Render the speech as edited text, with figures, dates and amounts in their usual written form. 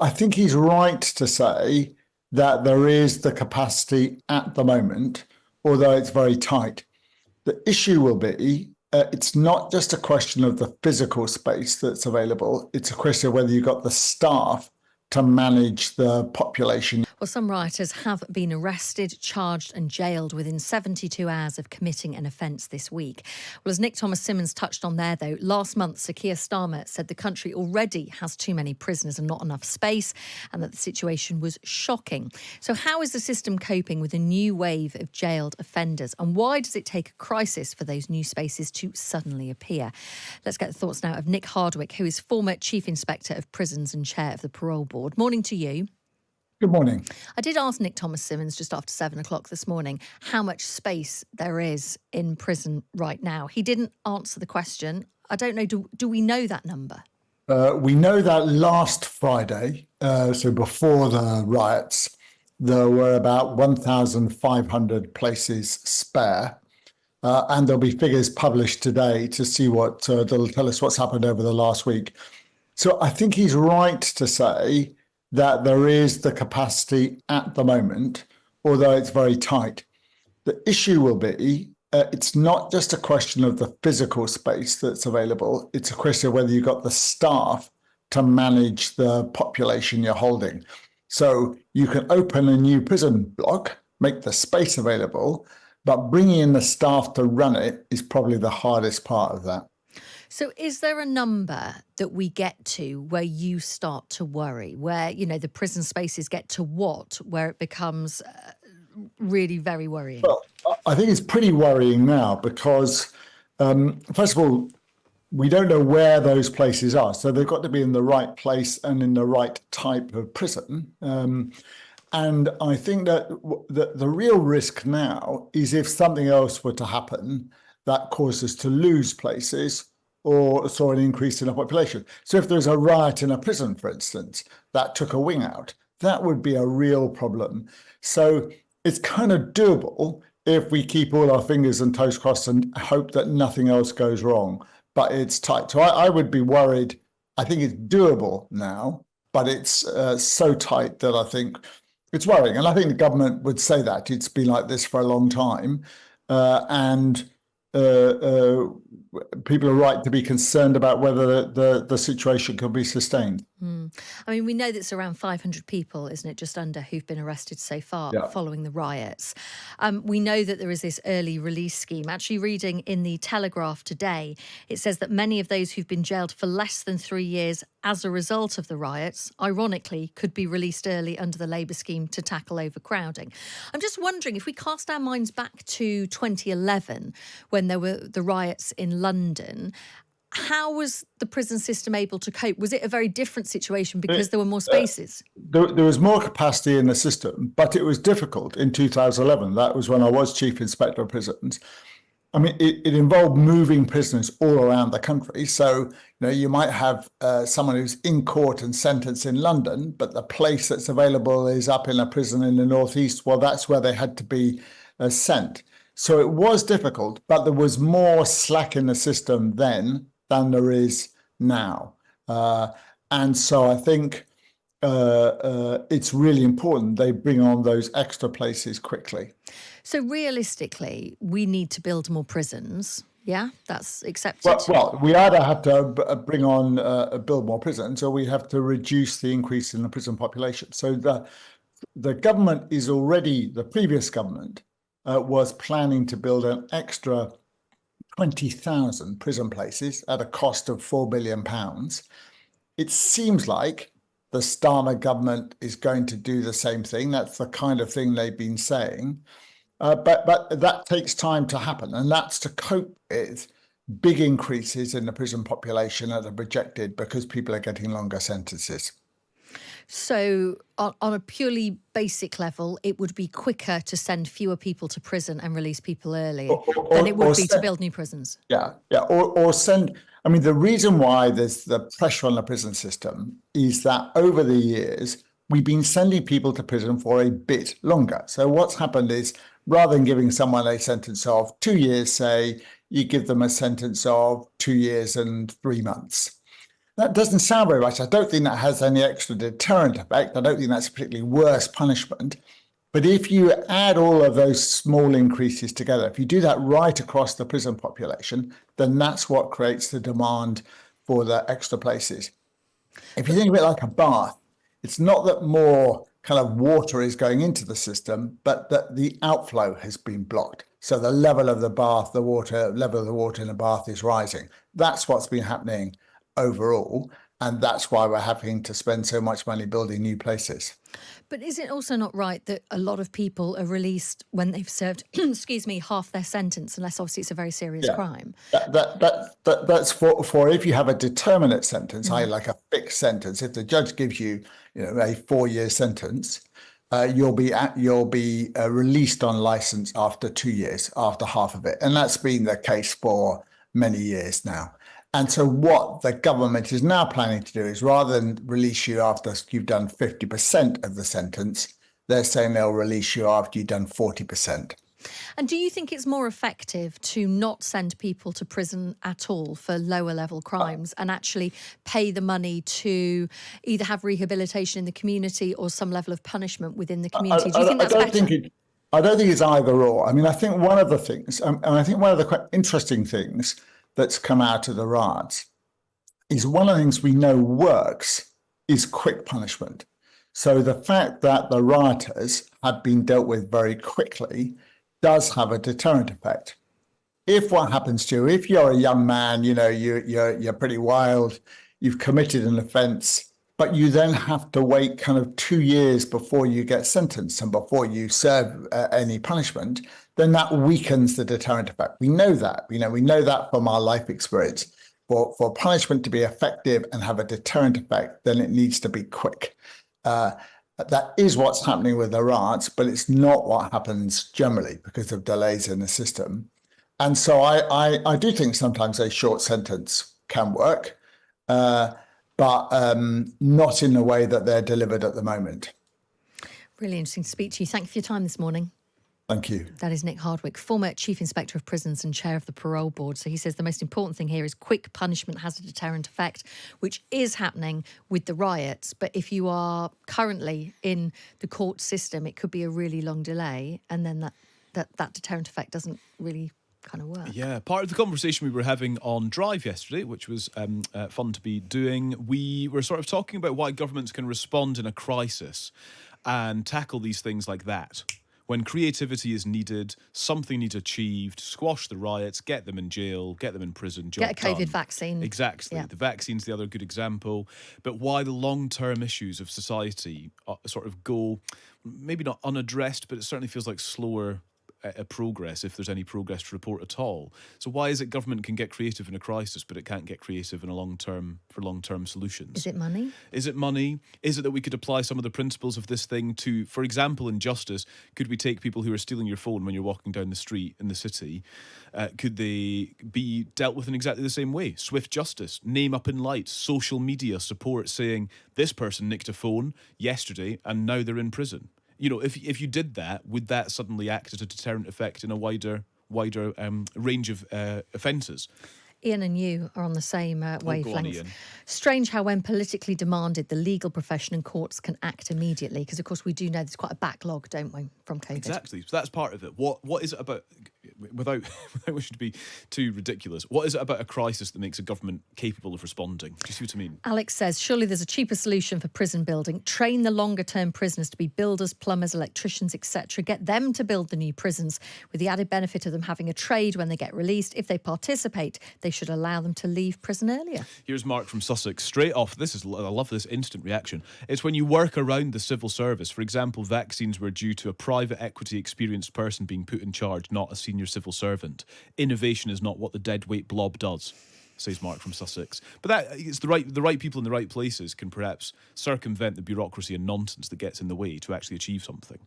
I think he's right to say that there is the capacity at the moment, although it's very tight. The issue will be it's not just a question of the physical space that's available, it's a question of whether you've got the staff to manage the population. Well, some rioters have been arrested, charged and jailed within 72 hours of committing an offence this week. Well, as Nick Thomas Simmons touched on there, though, last month Sir Keir Starmer said the country already has too many prisoners and not enough space, and that the situation was shocking. So how is the system coping with a new wave of jailed offenders, and why does it take a crisis for those new spaces to suddenly appear? Let's get the thoughts now of Nick Hardwick, who is former Chief Inspector of Prisons and Chair of the Parole Board. Morning to you. Good morning. I did ask Nick Thomas Simmons just after 7 o'clock this morning how much space there is in prison right now. He didn't answer the question. I don't know, do we know that number? We know that last Friday, so before the riots, there were about 1,500 places spare. And there'll be figures published today to see what that'll tell us what's happened over the last week. So I think he's right to say that there is the capacity at the moment, although it's very tight. The issue will be it's not just a question of the physical space that's available, it's a question of whether you've got the staff to manage the population you're holding. So you can open a new prison block, make the space available, but bringing in the staff to run it is probably the hardest part of that. So is there a number that we get to where you start to worry, where, you know, the prison spaces get to where it becomes really very worrying? Well, I think it's pretty worrying now because, first of all, we don't know where those places are. So they've got to be in the right place and in the right type of prison. And I think that the real risk now is if something else were to happen that causes us to lose places or saw an increase in the population. So if there's a riot in a prison, for instance, that took a wing out, that would be a real problem. So it's kind of doable if we keep all our fingers and toes crossed and hope that nothing else goes wrong, but it's tight. So I would be worried. I think it's doable now, but it's so tight that I think it's worrying. And I think the government would say that. It's been like this for a long time. And people are right to be concerned about whether the situation can be sustained. I mean, we know that it's around 500 people, isn't it, just under, who've been arrested so far following the riots. We know that there is this early release scheme. Actually, reading in the Telegraph today, it says that many of those who've been jailed for less than 3 years as a result of the riots, ironically, could be released early under the Labour scheme to tackle overcrowding. I'm just wondering, if we cast our minds back to 2011, when there were the riots in London, how was the prison system able to cope? Was it a very different situation because there were more spaces? There was more capacity in the system, but it was difficult in 2011. That was when I was Chief Inspector of Prisons. I mean, it involved moving prisoners all around the country. So, you might have someone who's in court and sentenced in London, but the place that's available is up in a prison in the northeast. Well, that's where they had to be sent. So it was difficult, but there was more slack in the system then than there is now. And so I think it's really important they bring on those extra places quickly. So realistically, we need to build more prisons. Yeah, that's accepted. Well, we either have to bring on, build more prisons, or we have to reduce the increase in the prison population. So the government is already, the previous government was planning to build an extra 20,000 prison places at a cost of £4 billion. It seems like the Starmer government is going to do the same thing. That's the kind of thing they've been saying. But that takes time to happen, and that's to cope with big increases in the prison population that are projected because people are getting longer sentences. So on a purely basic level, it would be quicker to send fewer people to prison and release people early than it would be to build new prisons. Yeah. Or send. I mean, the reason why there's the pressure on the prison system is that over the years, we've been sending people to prison for a bit longer. So what's happened is, rather than giving someone a sentence of 2 years, say, you give them a sentence of 2 years and 3 months. That doesn't sound very much. I don't think that has any extra deterrent effect. I don't think that's a particularly worse punishment. But if you add all of those small increases together, if you do that right across the prison population, then that's what creates the demand for the extra places. If you think of it like a bath, it's not that more kind of water is going into the system, but that the outflow has been blocked. So the level of the bath, level of the water in the bath is rising. That's what's been happening overall. And that's why we're having to spend so much money building new places. But is it also not right that a lot of people are released when they've served, excuse me, half their sentence, unless obviously it's a very serious crime? That's for if you have a determinate sentence, i.e. like a fixed sentence. If the judge gives you, a 4-year sentence, you'll be released on license after 2 years, after half of it, and that's been the case for many years now. And so what the government is now planning to do is, rather than release you after you've done 50% of the sentence, they're saying they'll release you after you've done 40%. And do you think it's more effective to not send people to prison at all for lower level crimes and actually pay the money to either have rehabilitation in the community or some level of punishment within the community? Do you think that's better? I don't think it's either or. I mean, I think one of the things, and I think one of the quite interesting things that's come out of the riots is one of the things we know works is quick punishment. So the fact that the rioters have been dealt with very quickly does have a deterrent effect. If what happens to you, if you're a young man, you're pretty wild, you've committed an offence, but you then have to wait kind of 2 years before you get sentenced and before you serve any punishment, then that weakens the deterrent effect. We know that. We know that from our life experience. For punishment to be effective and have a deterrent effect, then it needs to be quick. That is what's happening with the riots, but it's not what happens generally because of delays in the system. And so I do think sometimes a short sentence can work, but not in the way that they're delivered at the moment. Really interesting to speak to you. Thank you for your time this morning. Thank you. That is Nick Hardwick, former Chief Inspector of Prisons and Chair of the Parole Board. So he says the most important thing here is quick punishment has a deterrent effect, which is happening with the riots. But if you are currently in the court system, it could be a really long delay. And then that deterrent effect doesn't really kind of work. Yeah, part of the conversation we were having on Drive yesterday, which was fun to be doing, we were sort of talking about why governments can respond in a crisis and tackle these things like that. When creativity is needed, something needs achieved, squash the riots, get them in jail, get them in prison, job Get a COVID done. vaccine. Exactly. Yeah. The vaccine's the other good example. But why the long-term issues of society sort of go, maybe not unaddressed, but it certainly feels like slower progress, if there's any progress to report at all. So why is it government can get creative in a crisis, but it can't get creative in a long-term solutions? Is it money? Is it money? Is it that we could apply some of the principles of this thing to, for example, in justice, could we take people who are stealing your phone when you're walking down the street in the city, could they be dealt with in exactly the same way? Swift justice, name up in lights, social media support saying this person nicked a phone yesterday and now they're in prison. If you did that, would that suddenly act as a deterrent effect in a wider range of offences? Ian and you are on the same wavelength. Go on, Ian. Strange how when politically demanded, the legal profession and courts can act immediately, because of course we do know there's quite a backlog, don't we, from COVID? Exactly. So that's part of it. What is it about, without wishing to be too ridiculous, what is it about a crisis that makes a government capable of responding? Do you see what I mean? Alex says, surely there's a cheaper solution for prison building. Train the longer-term prisoners to be builders, plumbers, electricians, etc. Get them to build the new prisons, with the added benefit of them having a trade when they get released. If they participate, they should allow them to leave prison earlier. Here's Mark from Sussex. Straight off, I love this instant reaction. It's when you work around the civil service. For example, vaccines were due to a private equity experienced person being put in charge, not a senior civil servant. Innovation is not what the deadweight blob does, says Mark from Sussex. But that it's the right people in the right places can perhaps circumvent the bureaucracy and nonsense that gets in the way to actually achieve something.